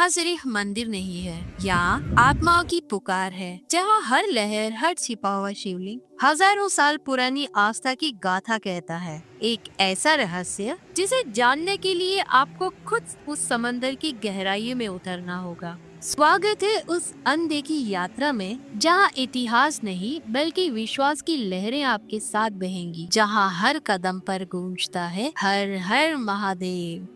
यहाँ सिर्फ मंदिर नहीं है, यहाँ आत्माओं की पुकार है, जहाँ हर लहर, हर छिपा हुआ शिवलिंग हजारों साल पुरानी आस्था की गाथा कहता है। एक ऐसा रहस्य जिसे जानने के लिए आपको खुद उस समंदर की गहराइयों में उतरना होगा। स्वागत है उस अनदेखी यात्रा में, जहाँ इतिहास नहीं बल्कि विश्वास की लहरें आपके साथ बहेंगी, जहाँ हर कदम पर गूंजता है हर हर महादेव।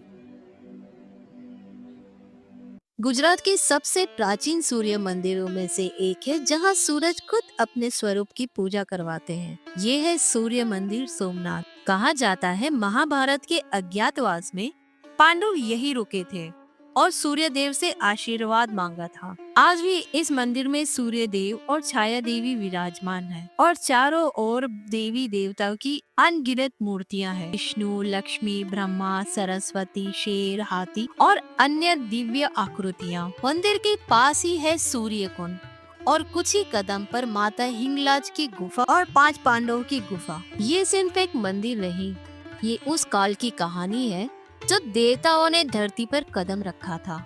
गुजरात के सबसे प्राचीन सूर्य मंदिरों में से एक है, जहां सूरज खुद अपने स्वरूप की पूजा करवाते हैं। ये है सूर्य मंदिर सोमनाथ। कहा जाता है महाभारत के अज्ञातवास में पांडव यही रुके थे और सूर्य देव से आशीर्वाद मांगा था। आज भी इस मंदिर में सूर्य देव और छाया देवी विराजमान है और चारों ओर देवी देवताओं की अनगिनत मूर्तियां हैं। विष्णु, लक्ष्मी, ब्रह्मा, सरस्वती, शेर, हाथी और अन्य दिव्य आकृतियां। मंदिर के पास ही है सूर्य कुंड और कुछ ही कदम पर माता हिंगलाज की गुफा और 5 पांडवों की गुफा। ये सिर्फ एक मंदिर नहीं, ये उस काल की कहानी है जब देवताओं ने धरती पर कदम रखा था।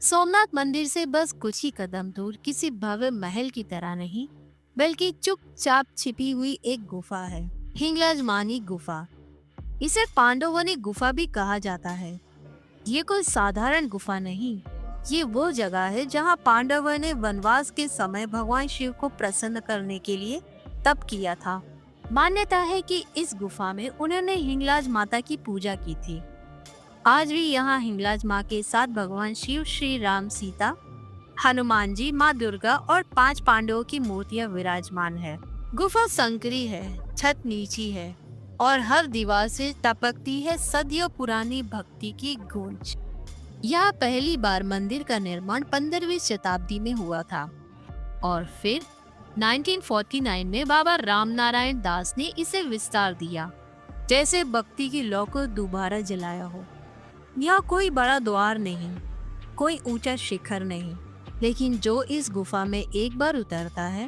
सोमनाथ मंदिर से बस कुछ ही कदम दूर किसी भव्य महल की तरह नहीं, बल्कि चुपचाप छिपी हुई एक गुफा है, हिंगलाज मानी गुफा। इसे पांडवों गुफा भी कहा जाता है। ये कोई साधारण गुफा नहीं, ये वो जगह है जहाँ पांडवों ने वनवास के समय भगवान शिव को प्रसन्न करने के लिए तप किया था। मान्यता है कि इस गुफा में उन्होंने हिंगलाज माता की पूजा की थी। आज भी यहाँ हिंगलाज माँ के साथ भगवान शिव, श्री राम, सीता, हनुमान जी, माँ दुर्गा और 5 पांडवों की मूर्तियाँ विराजमान है। गुफा संकरी है, छत नीची है और हर दीवार से टपकती है सदियों पुरानी भक्ति की गूंज। यहाँ पहली बार मंदिर का निर्माण 15वीं शताब्दी में हुआ था और फिर 1949 में बाबा रामनारायण दास ने इसे विस्तार दिया, जैसे भक्ति की लौ को दोबारा जलाया हो। यहाँ कोई बड़ा द्वार नहीं, कोई ऊंचा शिखर नहीं, लेकिन जो इस गुफा में एक बार उतरता है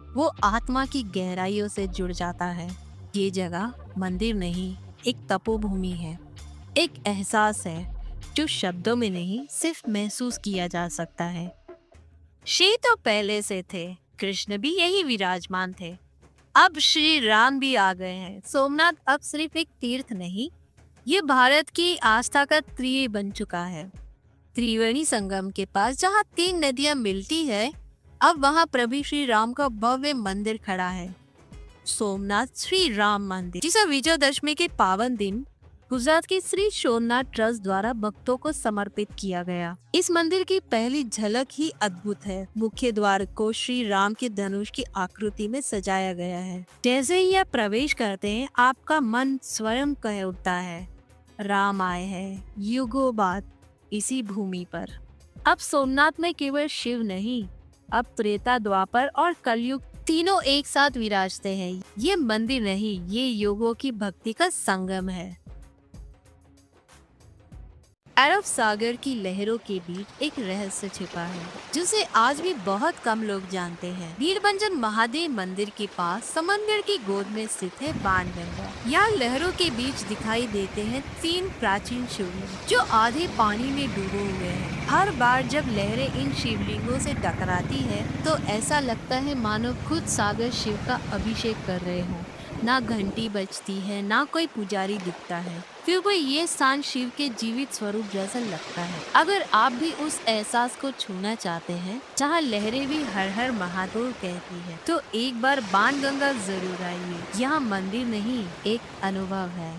वो आत्मा की गहराइयों से जुड़ जाता है। ये जगह मंदिर नहीं, एक तपोभूमि है, एक एहसास है जो शब्दों में नहीं सिर्फ महसूस किया जा सकता है। शिव तो पहले से थे, कृष्ण भी यही विराजमान थे, अब श्री राम भी आ गए हैं। सोमनाथ अब सिर्फ एक तीर्थ नहीं, ये भारत की आस्था का त्रिय बन चुका है। त्रिवेणी संगम के पास जहाँ 3 नदियां मिलती है, अब वहाँ प्रभु श्री राम का भव्य मंदिर खड़ा है, सोमनाथ श्री राम मंदिर, जिसे विजयदशमी के पावन दिन गुजरात के श्री सोमनाथ ट्रस्ट द्वारा भक्तों को समर्पित किया गया। इस मंदिर की पहली झलक ही अद्भुत है। मुख्य द्वार को श्री राम के धनुष की आकृति में सजाया गया है। जैसे ही आप प्रवेश करते हैं, आपका मन स्वयं कह उठता है, राम आए हैं युगों बाद इसी भूमि पर। अब सोमनाथ में केवल शिव नहीं, अब त्रेता, द्वापर और कलयुग तीनों एक साथ विराजते हैं। ये मंदिर नहीं, ये युगों की भक्ति का संगम है। अरब सागर की लहरों के बीच एक रहस्य छिपा है, जिसे आज भी बहुत कम लोग जानते हैं। नीलबंजन महादेव मंदिर के पास समंदर की गोद में स्थित है बाणगंगा। यहाँ लहरों के बीच दिखाई देते हैं 3 प्राचीन शिवलिंग जो आधे पानी में डूबे हुए हैं। हर बार जब लहरें इन शिवलिंगों से टकराती है तो ऐसा लगता है मानो खुद सागर शिव का अभिषेक कर रहे हों। ना घंटी बजती है, ना कोई पुजारी दिखता है, फिर भी ये स्थान शिव के जीवित स्वरूप जैसा लगता है। अगर आप भी उस एहसास को छूना चाहते हैं जहाँ लहरें भी हर हर महादेव कहती है, तो एक बार बाणगंगा जरूर आइए। यहाँ मंदिर नहीं, एक अनुभव है।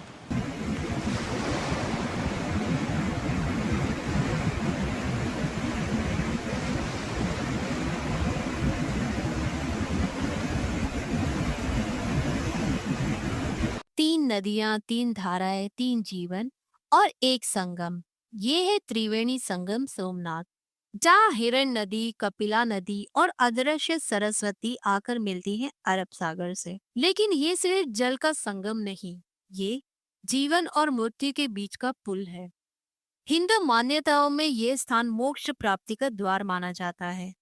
3 नदियाँ, 3 धाराएं, 3 जीवन और एक संगम। ये है त्रिवेणी संगम सोमनाथ, जहाँ हिरण नदी, कपिला नदी और अदृश्य सरस्वती आकर मिलती हैं अरब सागर से। लेकिन ये सिर्फ जल का संगम नहीं, ये जीवन और मृत्यु के बीच का पुल है। हिंदू मान्यताओं में ये स्थान मोक्ष प्राप्ति का द्वार माना जाता है।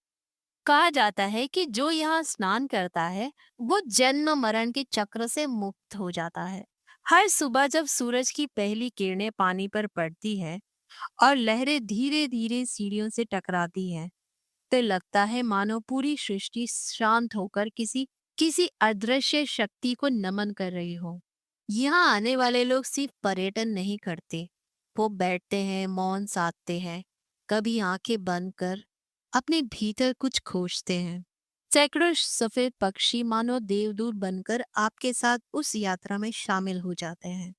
कहा जाता है कि जो यहाँ स्नान करता है वो जन्म मरण के चक्र से मुक्त हो जाता है। हर सुबह जब सूरज की पहली किरणें पानी पर पड़ती है और लहरें धीरे धीरे सीढ़ियों से टकराती हैं, तो लगता है मानो पूरी सृष्टि शांत होकर किसी किसी अदृश्य शक्ति को नमन कर रही हो। यहाँ आने वाले लोग सिर्फ पर्यटन नहीं करते, वो बैठते हैं, मौन साधते हैं, कभी आंखें बंद कर अपने भीतर कुछ खोजते हैं। सैकड़ों सफेद पक्षी मानो देवदूत बनकर आपके साथ उस यात्रा में शामिल हो जाते हैं।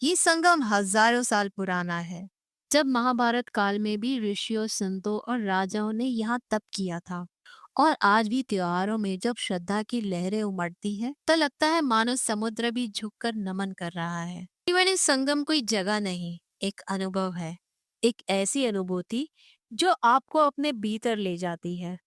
ये संगम हजारों साल पुराना है। जब महाभारत काल में भी ऋषियों, संतों और राजाओं ने यहाँ तप किया था। और आज भी त्योहारों में जब श्रद्धा की लहरें उमड़ती है तो लगता है मानो समुद्र भी झुककर नमन कर रहा है। जीवन इस संगम कोई जगह नहीं, एक अनुभव है। एक ऐसी अनुभूति जो आपको अपने भीतर ले जाती है।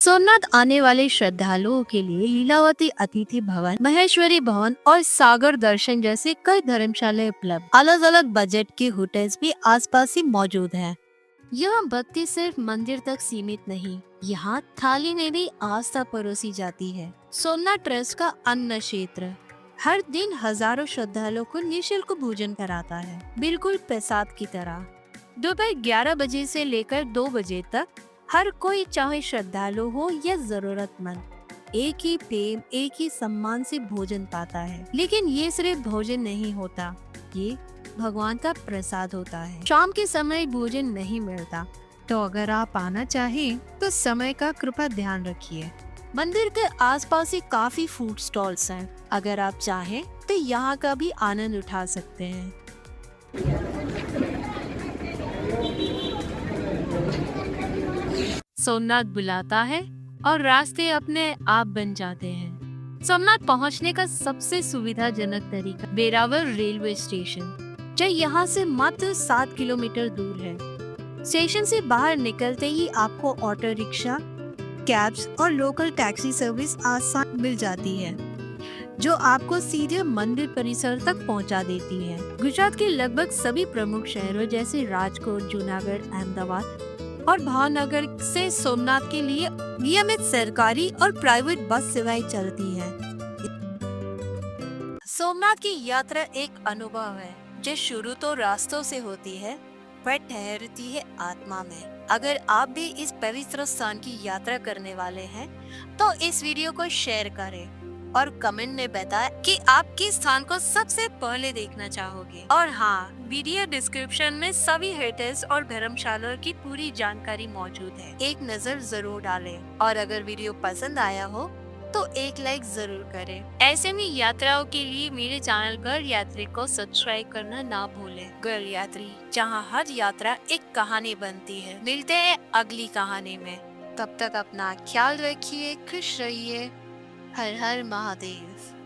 सोमनाथ आने वाले श्रद्धालुओं के लिए लीलावती अतिथि भवन, महेश्वरी भवन और सागर दर्शन जैसे कई धर्मशालाएं उपलब्ध। अलग अलग बजट के होटल्स भी आसपास ही मौजूद हैं। यह भक्ति सिर्फ मंदिर तक सीमित नहीं, यहाँ थाली में भी आस्था परोसी जाती है। सोमनाथ ट्रस्ट का अन्न क्षेत्र हर दिन हजारों श्रद्धालुओं को निःशुल्क भोजन कराता है, बिल्कुल प्रसाद की तरह। दोपहर 11 बजे से लेकर 2 बजे तक हर कोई, चाहे श्रद्धालु हो या जरूरतमंद, एक ही प्रेम, एक ही सम्मान से भोजन पाता है। लेकिन ये सिर्फ भोजन नहीं होता, ये भगवान का प्रसाद होता है। शाम के समय भोजन नहीं मिलता, तो अगर आप आना चाहें तो समय का कृपया ध्यान रखिए। मंदिर के आसपास ही काफी फूड स्टॉल्स हैं, अगर आप चाहें तो यहाँ का भी आनंद उठा सकते हैं। सोमनाथ बुलाता है और रास्ते अपने आप बन जाते हैं। सोमनाथ पहुंचने का सबसे सुविधाजनक तरीका वेरावल रेलवे स्टेशन, जो यहाँ से मात्र 7 किलोमीटर दूर है। स्टेशन से बाहर निकलते ही आपको ऑटो रिक्शा, कैब्स और लोकल टैक्सी सर्विस आसान मिल जाती है, जो आपको सीधे मंदिर परिसर तक पहुंचा देती है। गुजरात के लगभग सभी प्रमुख शहरों जैसे राजकोट, जूनागढ़, अहमदाबाद और भावनगर से सोमनाथ के लिए नियमित सरकारी और प्राइवेट बस सेवाएं चलती हैं। सोमनाथ की यात्रा एक अनुभव है, जो शुरू तो रास्तों से होती है पर ठहरती है आत्मा में। अगर आप भी इस पवित्र स्थान की यात्रा करने वाले हैं तो इस वीडियो को शेयर करें और कमेंट में बताएं कि आप किस स्थान को सबसे पहले देखना चाहोगे। और हाँ, वीडियो डिस्क्रिप्शन में सभी होटल्स और धर्मशालाओं की पूरी जानकारी मौजूद है, एक नजर जरूर डालें। और अगर वीडियो पसंद आया हो तो एक लाइक जरूर करें। ऐसे में यात्राओं के लिए मेरे चैनल घर यात्री को सब्सक्राइब करना ना भूलें। घर यात्री, जहां हर यात्रा एक कहानी बनती है। मिलते हैं अगली कहानी में, तब तक अपना ख्याल रखिए, खुश रहिए। हर हर महादेव।